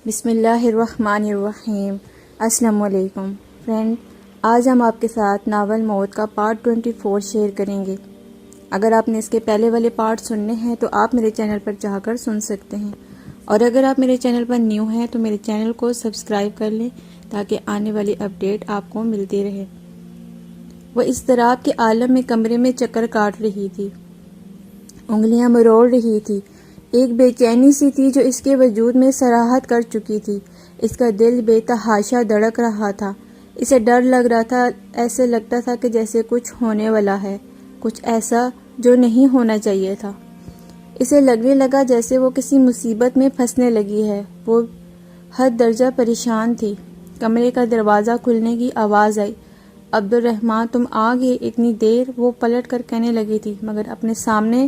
بسم اللہ الرحمن الرحیم۔ السلام علیکم فرینڈ، آج ہم آپ کے ساتھ ناول موت کا پارٹ 24 شیئر کریں گے۔ اگر آپ نے اس کے پہلے والے پارٹ سننے ہیں تو آپ میرے چینل پر جا کر سن سکتے ہیں، اور اگر آپ میرے چینل پر نیو ہیں تو میرے چینل کو سبسکرائب کر لیں تاکہ آنے والی اپڈیٹ آپ کو ملتی رہے۔ وہ اضطراب کے عالم میں کمرے میں چکر کاٹ رہی تھی، انگلیاں مروڑ رہی تھی۔ ایک بے چینی سی تھی جو اس کے وجود میں صراحت کر چکی تھی۔ اس کا دل بے تحاشا دھڑک رہا تھا، اسے ڈر لگ رہا تھا، ایسے لگتا تھا کہ جیسے کچھ ہونے والا ہے، کچھ ایسا جو نہیں ہونا چاہیے تھا۔ اسے لگنے لگا جیسے وہ کسی مصیبت میں پھنسنے لگی ہے۔ وہ حد درجہ پریشان تھی۔ کمرے کا دروازہ کھلنے کی آواز آئی۔ عبدالرحمن تم آ گئے اتنی دیر، وہ پلٹ کر کہنے لگی تھی، مگر اپنے سامنے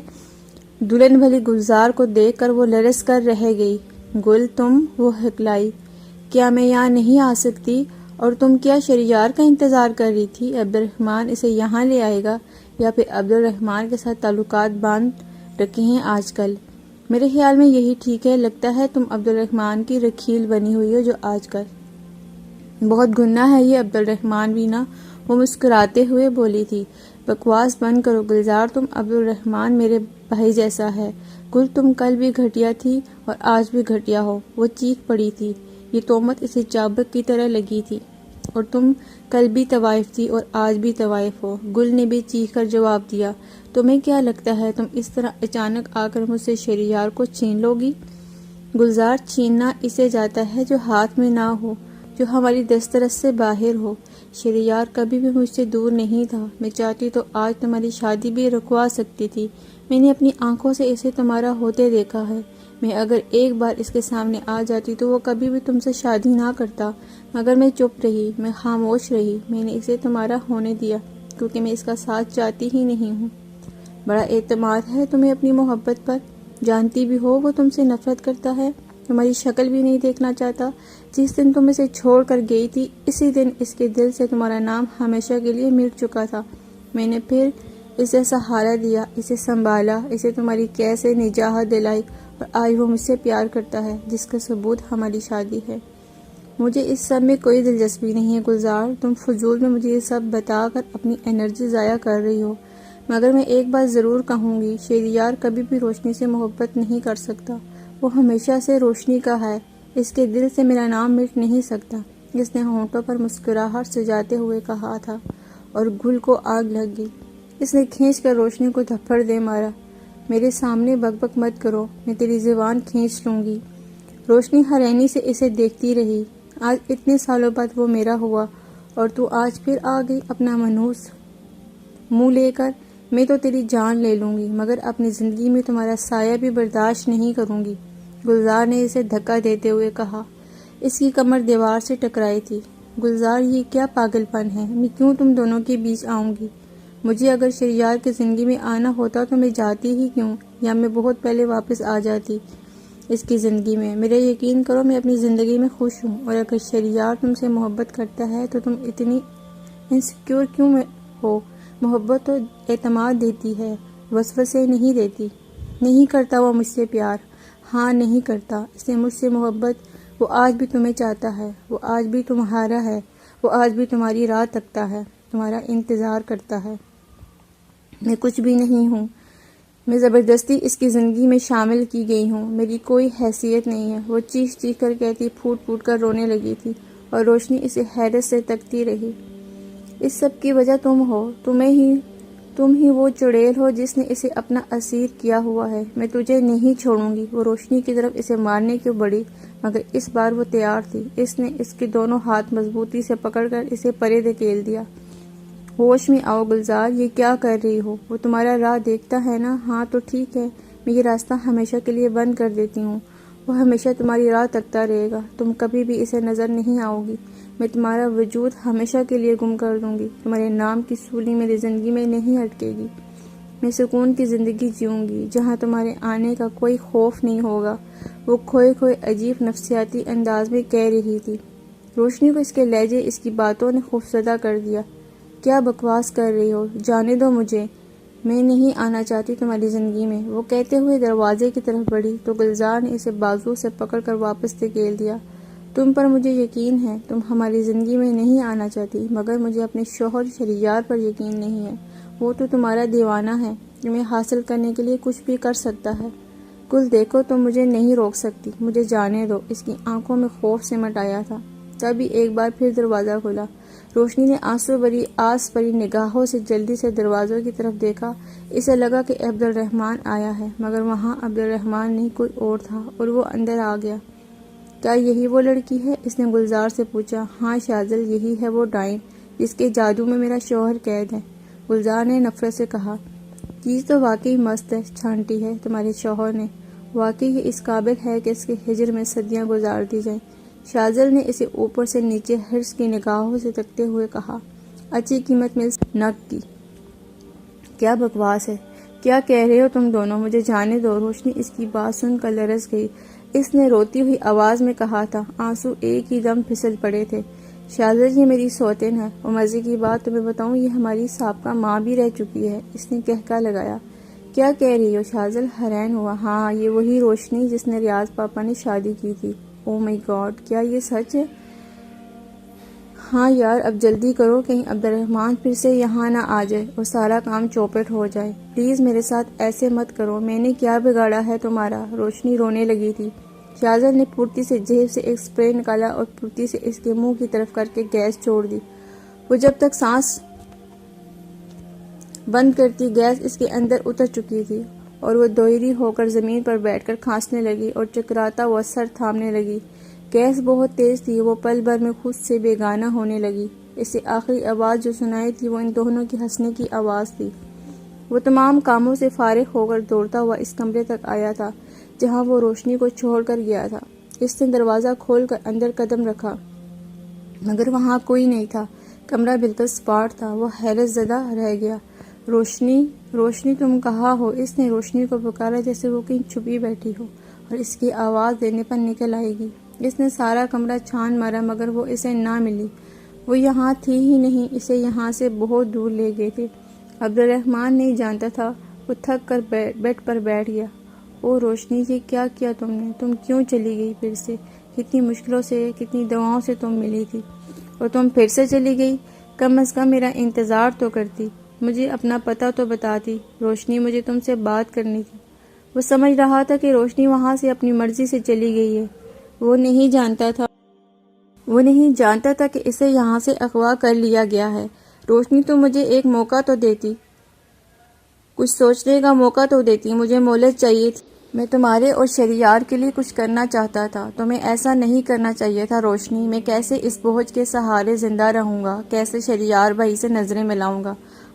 دلہن والی گلزار کو دیکھ کر وہ لرز کر رہ گئی۔ گل تم، وہ ہکلائی، کیا میں یہاں نہیں آ سکتی؟ اور تم کیا شہریار کا انتظار کر رہی تھی؟ عبدالرحمن اسے یہاں لے آئے گا یا پھر عبدالرحمن کے ساتھ تعلقات باندھ رکھے ہیں آج کل؟ میرے خیال میں یہی ٹھیک ہے، لگتا ہے تم عبدالرحمن کی رکھیل بنی ہوئی ہو جو آج کل۔ بہت گناہ ہے یہ عبدالرحمن بھی نا، وہ مسکراتے ہوئے بولی تھی۔ بکواس بند کرو گلزار، تم عبدالرحمن میرے بھائی جیسا ہے۔ گل تم کل بھی گھٹیا تھی اور آج بھی گھٹیا ہو، وہ چیخ پڑی تھی۔ یہ تہمت اسے چابک کی طرح لگی تھی، اور تم کل بھی طوائف تھی اور آج بھی طوائف ہو۔ گل نے بھی چیخ کر جواب دیا، تمہیں کیا لگتا ہے تم اس طرح اچانک آ کر مجھ سے شہریار کو چھین لو گی؟ گلزار، چھیننا اسے جاتا ہے جو ہاتھ میں نہ ہو، جو ہماری دسترس سے باہر ہو۔ شہریار کبھی بھی مجھ سے دور نہیں تھا، میں چاہتی تو آج تمہاری شادی بھی رکوا سکتی تھی۔ میں نے اپنی آنکھوں سے اسے تمہارا ہوتے دیکھا ہے۔ میں اگر ایک بار اس کے سامنے آ جاتی تو وہ کبھی بھی تم سے شادی نہ کرتا، مگر میں چپ رہی، میں خاموش رہی، میں نے اسے تمہارا ہونے دیا کیونکہ میں اس کا ساتھ چاہتی ہی نہیں ہوں۔ بڑا اعتماد ہے تمہیں اپنی محبت پر، جانتی بھی ہو وہ تم سے نفرت کرتا ہے، تمہاری شکل بھی نہیں دیکھنا چاہتا۔ جس دن تم اسے چھوڑ کر گئی تھی اسی دن اس کے دل سے تمہارا نام ہمیشہ کے لیے مٹ چکا تھا۔ میں نے پھر اسے سہارا دیا، اسے سنبھالا، اسے تمہاری قید سے نجات دلائی، اور آج وہ مجھ سے پیار کرتا ہے، جس کا ثبوت ہماری شادی ہے۔ مجھے اس سب میں کوئی دلچسپی نہیں ہے گلزار، تم فضول میں مجھے یہ سب بتا کر اپنی انرجی ضائع کر رہی ہو۔ مگر میں ایک بات ضرور کہوں گی، شہریار کبھی بھی روشنی سے محبت نہیں کر سکتا، وہ ہمیشہ سے روشنی کا ہے، اس کے دل سے میرا نام مٹ نہیں سکتا۔ اس نے ہونٹوں پر مسکراہٹ سجاتے ہوئے کہا تھا، اور گل کو آگ لگ گئی۔ اس نے کھینچ کر روشنی کو تھپڑ دے مارا۔ میرے سامنے بک بک مت کرو، میں تیری زبان کھینچ لوں گی۔ روشنی حیرانی سے اسے دیکھتی رہی۔ آج اتنے سالوں بعد وہ میرا ہوا، اور تو آج پھر آ گئی اپنا منحوس منہ لے کر۔ میں تو تیری جان لے لوں گی، مگر اپنی زندگی میں تمہارا سایہ بھی برداشت نہیں کروں گی، گلزار نے اسے دھکا دیتے ہوئے کہا۔ اس کی کمر دیوار سے ٹکرائی تھی۔ گلزار، یہ کیا پاگل پن ہے؟ میں کیوں تم دونوں کے بیچ آؤں گی؟ مجھے اگر شہریار کی زندگی میں آنا ہوتا تو میں جاتی ہی کیوں، یا میں بہت پہلے واپس آ جاتی اس کی زندگی میں۔ میرا یقین کرو، میں اپنی زندگی میں خوش ہوں، اور اگر شہریار تم سے محبت کرتا ہے تو تم اتنی انسیکیور کیوں ہو؟ محبت تو اعتماد دیتی ہے، وسوسے نہیں دیتی۔ نہیں کرتا وہ مجھ سے پیار، ہاں نہیں کرتا، اس نے مجھ سے محبت۔ وہ آج بھی تمہیں چاہتا ہے، وہ آج بھی تمہارا ہے، وہ آج بھی تمہاری راہ تکتا ہے، تمہارا انتظار کرتا ہے۔ میں کچھ بھی نہیں ہوں، میں زبردستی اس کی زندگی میں شامل کی گئی ہوں، میری کوئی حیثیت نہیں ہے۔ وہ چیخ چیخ کر کہتی، پھوٹ پھوٹ کر رونے لگی تھی، اور روشنی اسے حیرت سے تکتی رہی۔ اس سب کی وجہ تم ہو، تم ہی وہ چڑیل ہو جس نے اسے اپنا اسیر کیا ہوا ہے۔ میں تجھے نہیں چھوڑوں گی۔ وہ روشنی کی طرف اسے مارنے کی بڑھی، مگر اس بار وہ تیار تھی۔ اس نے اس کے دونوں ہاتھ مضبوطی سے پکڑ کر اسے پرے دھکیل دیا۔ ہوش میں آؤ گلزار، یہ کیا کر رہی ہو؟ وہ تمہارا راہ دیکھتا ہے نا؟ ہاں تو ٹھیک ہے، میں یہ راستہ ہمیشہ کے لیے بند کر دیتی ہوں، وہ ہمیشہ تمہاری راہ تکتا رہے گا، تم کبھی بھی اسے نظر نہیں آؤ گی۔ میں تمہارا وجود ہمیشہ کے لیے گم کر دوں گی، تمہارے نام کی سولی میری زندگی میں نہیں اٹکے گی۔ میں سکون کی زندگی جیوں گی جہاں تمہارے آنے کا کوئی خوف نہیں ہوگا، وہ کھوئے کھوئے عجیب نفسیاتی انداز میں کہہ رہی تھی۔ روشنی کو اس کے لہجے، اس کی باتوں نے خوفزدہ کر دیا۔ کیا بکواس کر رہی ہو؟ جانے دو مجھے، میں نہیں آنا چاہتی تمہاری زندگی میں، وہ کہتے ہوئے دروازے کی طرف بڑھی تو گلزار نے اسے بازو سے پکڑ کر واپس دھکیل دیا۔ تم پر مجھے یقین ہے، تم ہماری زندگی میں نہیں آنا چاہتی، مگر مجھے اپنے شوہر شہریار پر یقین نہیں ہے۔ وہ تو تمہارا دیوانہ ہے، تمہیں حاصل کرنے کے لیے کچھ بھی کر سکتا ہے۔ گل دیکھو، تم مجھے نہیں روک سکتی، مجھے جانے دو۔ اس کی آنکھوں میں خوف سمٹ آیا تھا۔ تبھی ایک بار پھر دروازہ کھلا۔ روشنی نے آنسو بھری آس بھری نگاہوں سے جلدی سے دروازوں کی طرف دیکھا۔ اسے لگا کہ عبد الرحمن آیا ہے، مگر وہاں عبد الرحمن نہیں، کوئی اور تھا، اور وہ اندر آ گیا۔ کیا یہی وہ لڑکی ہے؟ اس نے گلزار سے پوچھا۔ ہاں شاذل، یہی ہے وہ ڈائن جس کے جادو میں میرا شوہر قید ہے، گلزار نے نفرت سے کہا۔ چیز تو واقعی مست ہے، چھانٹی ہے تمہارے شوہر نے، واقعی یہ اس قابل ہے کہ اس کے ہجر میں صدیاں گزار دی جائیں۔ شاذل نے اسے اوپر سے نیچے حرص کی نگاہوں سے تکتے ہوئے کہا۔ اچھی قیمت مل نگ کی۔ کیا بکواس ہے، کیا کہہ رہے ہو تم دونوں؟ مجھے جانے دو۔ روشنی اس کی بات سن کر لرز گئی۔ اس نے روتی ہوئی آواز میں کہا تھا، آنسو ایک ہی دم پھسل پڑے تھے۔ شاذل، یہ میری سوتن ہے، اور مزے کی بات تمہیں بتاؤں، یہ ہماری سابقہ ماں بھی رہ چکی ہے۔ اس نے کہکا لگایا۔ کیا کہہ رہی ہو؟ شاذل حیران ہوا۔ ہاں، یہ وہی روشنی جس نے ریاض پاپا نے شادی کی تھی۔ او مائی گاڈ، کیا یہ سچ ہے؟ ہاں یار، اب جلدی کرو، کہیں عبد الرحمن پھر سے یہاں نہ آ جائے اور سارا کام چوپٹ ہو جائے۔ پلیز میرے ساتھ ایسے مت کرو، میں نے کیا بگاڑا ہے تمہارا؟ روشنی رونے لگی تھی۔ شاذل نے پھرتی سے جیب سے ایک اسپرے نکالا اور پھرتی سے اس کے منہ کی طرف کر کے گیس چھوڑ دی۔ وہ جب تک سانس بند کرتی، گیس اس کے اندر اتر چکی تھی، اور وہ دوہری ہو کر زمین پر بیٹھ کر کھانسنے لگی اور چکراتا ہوا سر تھامنے لگی۔ گیس بہت تیز تھی، وہ پل بھر میں خود سے بیگانہ ہونے لگی۔ اسے آخری آواز جو سنائی تھی وہ ان دونوں کی ہنسنے کی آواز تھی۔ وہ تمام کاموں سے فارغ ہو کر دوڑتا ہوا اس کمرے تک آیا تھا جہاں وہ روشنی کو چھوڑ کر گیا تھا۔ اس نے دروازہ کھول کر اندر قدم رکھا، مگر وہاں کوئی نہیں تھا۔ کمرہ بالکل سپاٹ تھا۔ وہ حیرت زدہ رہ گیا۔ روشنی، روشنی، تم کہاں ہو؟ اس نے روشنی کو پکارا جیسے وہ کہیں چھپی بیٹھی ہو اور اس کی آواز دینے پر نکل آئے گی۔ اس نے سارا کمرہ چھان مارا، مگر وہ اسے نہ ملی۔ وہ یہاں تھی ہی نہیں، اسے یہاں سے بہت دور لے گئے تھے۔ عبد الرحمن نہیں جانتا تھا۔ وہ تھک کر بیڈ پر بیٹھ گیا۔ او روشنی، یہ کیا کیا تم نے؟ تم کیوں چلی گئی پھر سے؟ کتنی مشکلوں سے، کتنی دعاؤں سے تم ملی تھی، اور تم پھر سے چلی گئی؟ کم از کم میرا انتظار تو کرتی، مجھے اپنا پتہ تو بتاتی۔ روشنی، مجھے تم سے بات کرنی تھی۔ وہ سمجھ رہا تھا کہ روشنی وہاں سے اپنی مرضی سے چلی گئی ہے۔ وہ نہیں جانتا تھا کہ اسے یہاں سے اغوا کر لیا گیا ہے۔ روشنی، تم مجھے ایک موقع تو دیتی، کچھ سوچنے کا موقع تو دیتی، مجھے مہلت چاہیے تھی۔ میں تمہارے اور شہریار کے لیے کچھ کرنا چاہتا تھا۔ تمہیں ایسا نہیں کرنا چاہیے تھا روشنی۔ میں کیسے اس بوجھ کے سہارے زندہ رہوں گا؟ کیسے شہریار بھائی سے نظریں ملاؤں گا؟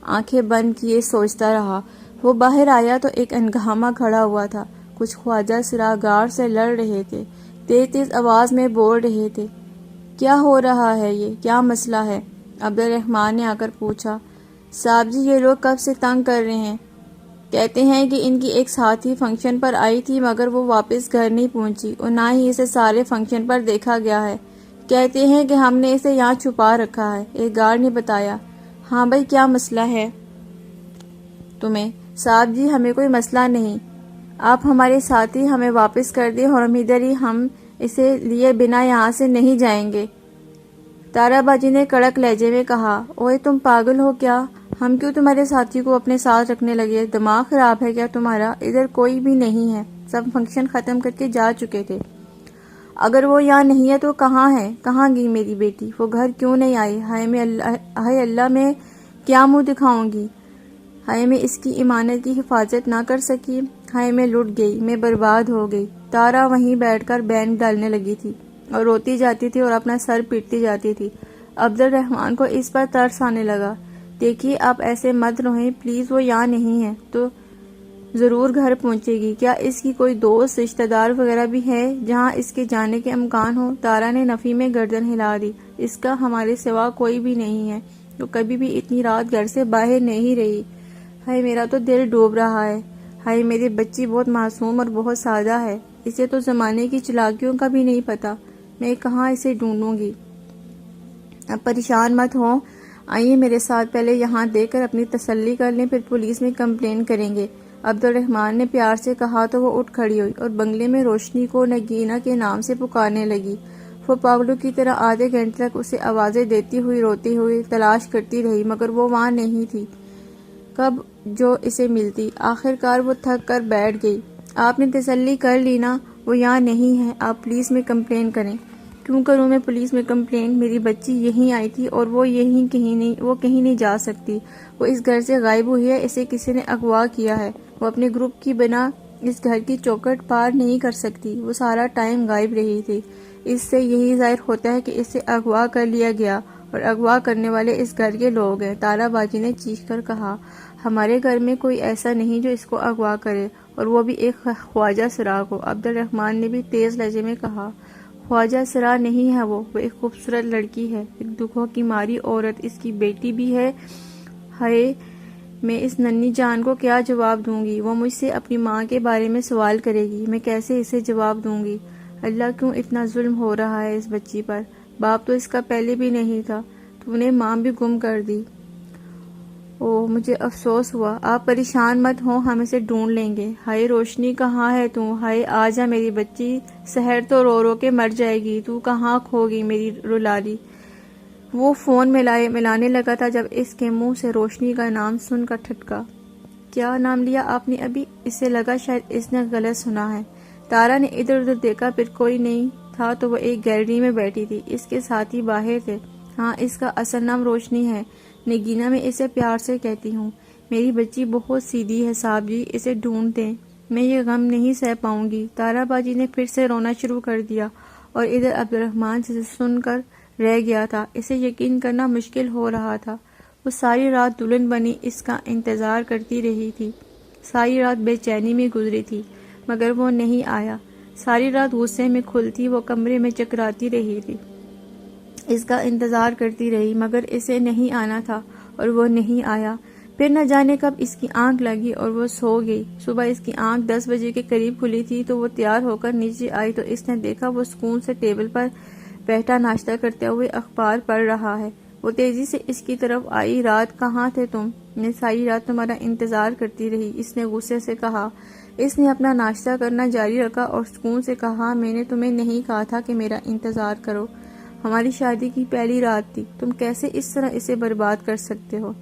آنکھیں بند کیے سوچتا رہا۔ وہ باہر آیا تو ایک انگامہ کھڑا ہوا تھا۔ کچھ خواجہ سراغار سے لڑ رہے تھے، تیز تیز آواز میں بول رہے تھے۔ کیا ہو رہا ہے؟ یہ کیا مسئلہ ہے؟ عبد الرحمن نے آ کر پوچھا۔ صاحب جی، یہ لوگ کب سے تنگ کر رہے ہیں، کہتے ہیں کہ ان کی ایک ساتھی فنکشن پر آئی تھی، مگر وہ واپس گھر نہیں پہنچی، اور نہ ہی اسے سارے فنکشن پر دیکھا گیا ہے۔ کہتے ہیں کہ ہم نے اسے یہاں چھپا رکھا ہے، ایک گارڈ نے بتایا۔ ہاں بھائی، کیا مسئلہ ہے تمہیں؟ صاحب جی، ہمیں کوئی مسئلہ نہیں، آپ ہمارے ساتھی ہمیں واپس کر دیں اور ہم ادھر ہی، ہم اسے لیے بنا یہاں سے نہیں جائیں گے، تارا باجی نے کڑک لہجے میں کہا۔ اوئے تم پاگل ہو کیا؟ ہم کیوں تمہارے ساتھی کو اپنے ساتھ رکھنے لگے؟ دماغ خراب ہے کیا تمہارا؟ ادھر کوئی بھی نہیں ہے، سب فنکشن ختم کر کے جا چکے تھے۔ اگر وہ یہاں نہیں ہے تو کہاں ہے؟ کہاں گئی میری بیٹی؟ وہ گھر کیوں نہیں آئی؟ ہائے اللہ، میں کیا منہ دکھاؤں گی؟ ہائے، میں اس کی امانت کی حفاظت نہ کر سکی۔ ہائے، میں لٹ گئی، میں برباد ہو گئی۔ تارا وہیں بیٹھ کر بینڈ ڈالنے لگی تھی اور روتی جاتی تھی اور اپنا سر پیٹتی جاتی تھی۔ عبد الرحمن کو اس پر ترس آنے لگا۔ دیکھیے، آپ ایسے مت روئیں پلیز، وہ یہاں نہیں ہے تو ضرور گھر پہنچے گی۔ کیا اس کی کوئی دوست، رشتہ دار وغیرہ بھی ہے جہاں اس کے جانے کے امکان ہو؟ تارا نے نفی میں گردن ہلا دی۔ اس کا ہمارے سوا کوئی بھی نہیں ہے، وہ کبھی بھی اتنی رات گھر سے باہر نہیں رہی۔ ہائے، میرا تو دل ڈوب رہا ہے۔ ہائے، میری بچی بہت معصوم اور بہت سادہ ہے، اسے تو زمانے کی چلاکیوں کا بھی نہیں پتا، میں کہاں اسے ڈھونڈوں گی؟ اب پریشان مت ہو، آئیے میرے ساتھ، پہلے یہاں دیکھ کر اپنی تسلی کر لیں، پھر پولیس میں کمپلین کریں گے۔ عبد الرحمن نے پیار سے کہا تو وہ اٹھ کھڑی ہوئی اور بنگلے میں روشنی کو نگینہ کے نام سے پکارنے لگی۔ وہ پاگلوں کی طرح آدھے گھنٹے تک اسے آوازیں دیتی ہوئی روتی ہوئی تلاش کرتی رہی، مگر وہ وہاں نہیں تھی کب جو اسے ملتی۔ آخر کار وہ تھک کر بیٹھ گئی۔ آپ نے تسلی کر لی نا؟ وہ یہاں نہیں ہے، آپ پولیس میں کمپلین کریں۔ کیوں کروں میں پولیس میں کمپلین؟ میری بچی یہیں آئی تھی اور وہ کہیں نہیں جا سکتی۔ وہ اس گھر سے غائب ہوئی ہے، اسے کسی نے اغوا کیا ہے۔ وہ اپنے گروپ کی بنا اس گھر کی چوکھٹ پار نہیں کر سکتی۔ وہ سارا ٹائم غائب رہی تھی۔ اس سے یہی ظاہر ہوتا ہے کہ اسے اغوا کر لیا گیا اور اغوا کرنے والے اس گھر کے لوگ ہیں۔ تارا باجی نے چیخ کر کہا، ہمارے گھر میں کوئی ایسا نہیں جو اس کو اغوا کرے، اور وہ بھی ایک خواجہ سرا کو۔ عبد الرحمن نے بھی تیز لہجے میں کہا، خواجہ سرا نہیں ہے، وہ ایک خوبصورت لڑکی ہے، ایک دکھوں کی ماری عورت، اس کی بیٹی بھی ہے۔ ہائے، میں اس ننھی جان کو کیا جواب دوں گی؟ وہ مجھ سے اپنی ماں کے بارے میں سوال کرے گی، میں کیسے اسے جواب دوں گی؟ اللہ، کیوں اتنا ظلم ہو رہا ہے اس بچی پر؟ باپ تو اس کا پہلے بھی نہیں تھا، تو نے ماں بھی گم کر دی۔ اوہ، مجھے افسوس ہوا۔ آپ پریشان مت ہوں، ہم اسے ڈھونڈ لیں گے۔ ہائے روشنی، کہاں ہے تو؟ ہائے آجا میری بچی، سحر تو رو رو کے مر جائے گی، تو کہاں کھو گئی میری رولالی؟ وہ فون ملانے لگا تھا جب اس کے منہ سے روشنی کا نام سن کر ٹھٹکا۔ کیا نام لیا آپ نے ابھی؟ اسے لگا شاید اس نے غلط سنا ہے۔ تارا نے ادھر ادھر دیکھا، پھر کوئی نہیں تھا تو وہ ایک گیلری میں بیٹھی تھی۔ اس کے ساتھی باہر تھے۔ ہاں، اس کا اصل نام روشنی ہے، نگینہ میں اسے پیار سے کہتی ہوں۔ میری بچی بہت سیدھی ہے صاحب جی، اسے ڈھونڈ دیں، میں یہ غم نہیں سہ پاؤں گی۔ تارا باجی نے پھر سے رونا شروع کر دیا اور ادھر عبد الرحمن سے سن کر رہ گیا تھا۔ اسے یقین کرنا مشکل ہو رہا تھا۔ وہ ساری رات دلہن بنی اس کا انتظار کرتی رہی تھی، ساری رات بے چینی میں گزری تھی، مگر وہ نہیں آیا۔ ساری رات غصے میں کھلتی وہ کمرے میں چکراتی رہی تھی، اس کا انتظار کرتی رہی، مگر اسے نہیں آنا تھا اور وہ نہیں آیا۔ پھر نہ جانے کب اس کی آنکھ لگی اور وہ سو گئی۔ صبح اس کی آنکھ 10 بجے کے قریب کھلی تھی تو وہ تیار ہو کر نیچے آئی تو اس نے دیکھا وہ سکون سے ٹیبل پر بیٹھا ناشتہ کرتے ہوئے اخبار پڑھ رہا ہے۔ وہ تیزی سے اس کی طرف آئی۔ رات کہاں تھے تم؟ میں ساری رات تمہارا انتظار کرتی رہی، اس نے غصے سے کہا۔ اس نے اپنا ناشتہ کرنا جاری رکھا اور سکون سے کہا، میں نے تمہیں نہیں کہا تھا کہ میرا انتظار کرو؟ ہماری شادی کی پہلی رات تھی، تم کیسے اس طرح اسے برباد کر سکتے ہو؟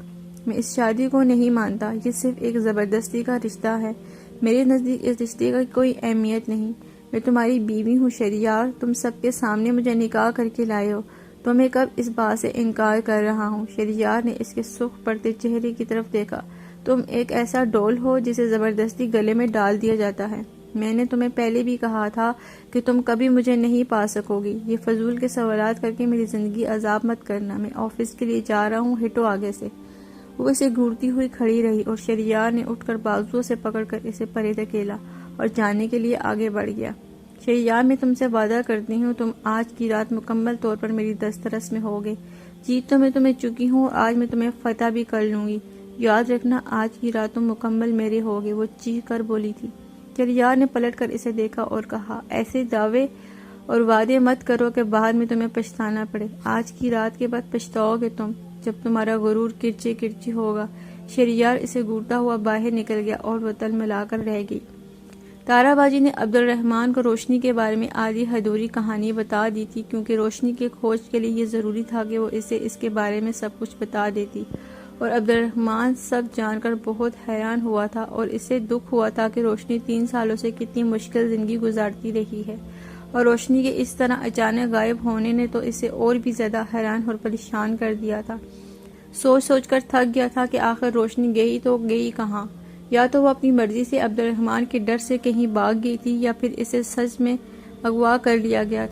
میں اس شادی کو نہیں مانتا، یہ صرف ایک زبردستی کا رشتہ ہے۔ میرے نزدیک اس رشتے کی کوئی اہمیت نہیں۔ میں تمہاری بیوی ہوں شہریار، تم سب کے سامنے مجھے نکاح کر کے لائے ہو، تو میں کب اس بات سے انکار کر رہا ہوں؟ شہریار نے اس کے سرخ پڑتے چہرے کی طرف دیکھا۔ تم ایک ایسا ڈول ہو جسے زبردستی گلے میں ڈال دیا جاتا ہے۔ میں نے تمہیں پہلے بھی کہا تھا کہ تم کبھی مجھے نہیں پا سکو گی۔ یہ فضول کے سوالات کر کے میری زندگی عذاب مت کرنا، میں آفس کے لیے جا رہا ہوں، ہٹو آگے سے۔ وہ اسے گھورتی ہوئی کھڑی رہی اور شہریار نے اٹھ کر بازوؤں سے پکڑ کر اسے پرے دھکیلا اور جانے کے لیے آگے بڑھ گیا۔ شہریار، میں تم سے وعدہ کرتی ہوں تم آج کی رات مکمل طور پر میری دسترس میں ہوگے۔ جیت تو میں تمہیں چکی ہوں، آج میں تمہیں فتح بھی کر لوں گی، یاد رکھنا آج کی رات تم مکمل میرے ہوگے، وہ چیخ کر بولی تھی۔ شہریار نے پلٹ کر اسے دیکھا اور کہا، ایسے دعوے اور وعدے مت کرو کہ بعد میں تمہیں پچھتانا پڑے۔ آج کی رات کے بعد پچھتاؤ گے تم، جب تمہارا غرور کرچے کرچی ہوگا۔ شہریار اسے گھورتا ہوا باہر نکل گیا اور وہ تل ملا کر رہ گئی۔ تارا باجی نے عبد الرحمن کو روشنی کے بارے میں آدھی ادھوری کہانی بتا دی تھی، کیونکہ روشنی کے کھوج کے لیے یہ ضروری تھا کہ وہ اسے اس کے بارے میں سب کچھ بتا دیتی، اور عبد الرحمن سب جان کر بہت حیران ہوا تھا اور اسے دکھ ہوا تھا کہ روشنی 3 سالوں سے کتنی مشکل زندگی گزارتی رہی ہے، اور روشنی کے اس طرح اچانک غائب ہونے نے تو اسے اور بھی زیادہ حیران اور پریشان کر دیا تھا۔ سوچ سوچ کر تھک گیا تھا کہ آخر روشنی گئی تو گئی کہاں؟ یا تو وہ اپنی مرضی سے عبد الرحمن کے ڈر سے کہیں بھاگ گئی تھی، یا پھر اسے سچ میں اغوا کر لیا گیا تھا۔